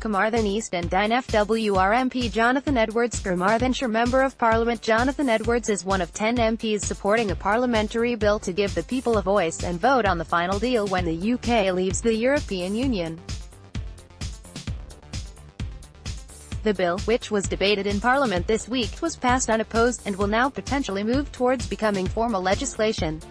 Carmarthen East and Dinefwr MP Jonathan Edwards. Carmarthenshire Member of Parliament Jonathan Edwards is one of 10 MPs supporting a parliamentary bill to give the people a voice and vote on the final deal when the UK leaves the European Union. The bill, which was debated in Parliament this week, was passed unopposed, and will now potentially move towards becoming formal legislation.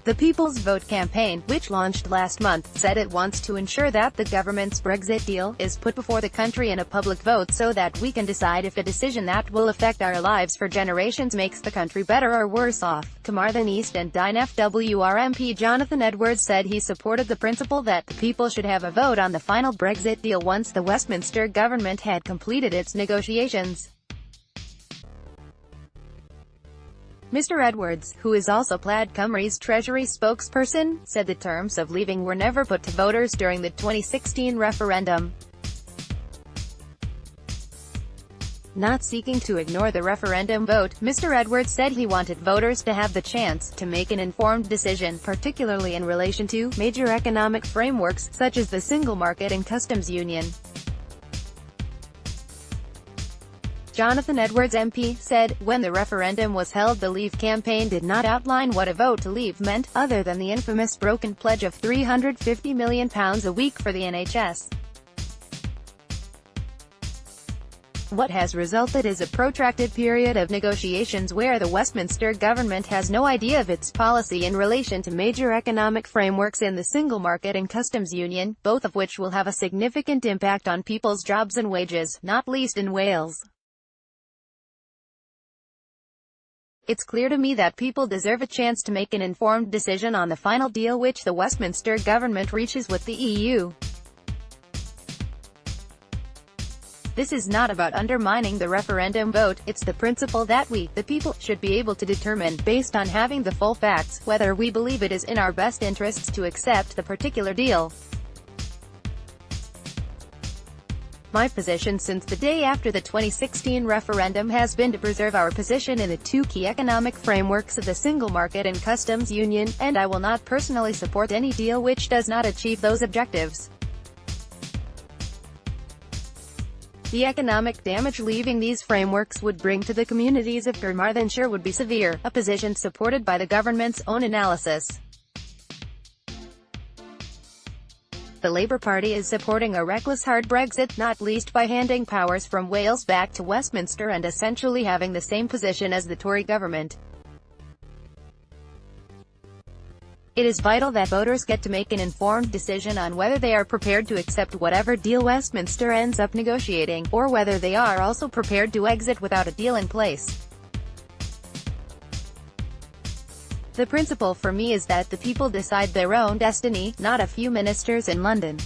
The People's Vote campaign, which launched last month, said it wants to ensure that the government's Brexit deal is put before the country in a public vote so that we can decide if a decision that will affect our lives for generations makes the country better or worse off. Carmarthen East and Dinefwr MP Jonathan Edwards said he supported the principle that the people should have a vote on the final Brexit deal once the Westminster government had completed its negotiations. Mr. Edwards, who is also Plaid Cymru's Treasury spokesperson, said the terms of leaving were never put to voters during the 2016 referendum. Not seeking to ignore the referendum vote, Mr. Edwards said he wanted voters to have the chance to make an informed decision, particularly in relation to major economic frameworks, such as the single market and customs union. Jonathan Edwards MP said, when the referendum was held, the Leave campaign did not outline what a vote to leave meant, other than the infamous broken pledge of £350 million a week for the NHS. What has resulted is a protracted period of negotiations where the Westminster government has no idea of its policy in relation to major economic frameworks in the single market and customs union, both of which will have a significant impact on people's jobs and wages, not least in Wales. It's clear to me that people deserve a chance to make an informed decision on the final deal which the Westminster government reaches with the EU. This is not about undermining the referendum vote, it's the principle that we, the people, should be able to determine, based on having the full facts, whether we believe it is in our best interests to accept the particular deal. My position since the day after the 2016 referendum has been to preserve our position in the two key economic frameworks of the single market and customs union, and I will not personally support any deal which does not achieve those objectives. The economic damage leaving these frameworks would bring to the communities of Carmarthenshire would be severe, a position supported by the government's own analysis. The Labour Party is supporting a reckless hard Brexit, not least by handing powers from Wales back to Westminster and essentially having the same position as the Tory government. It is vital that voters get to make an informed decision on whether they are prepared to accept whatever deal Westminster ends up negotiating, or whether they are also prepared to exit without a deal in place. The principle for me is that the people decide their own destiny, not a few ministers in London.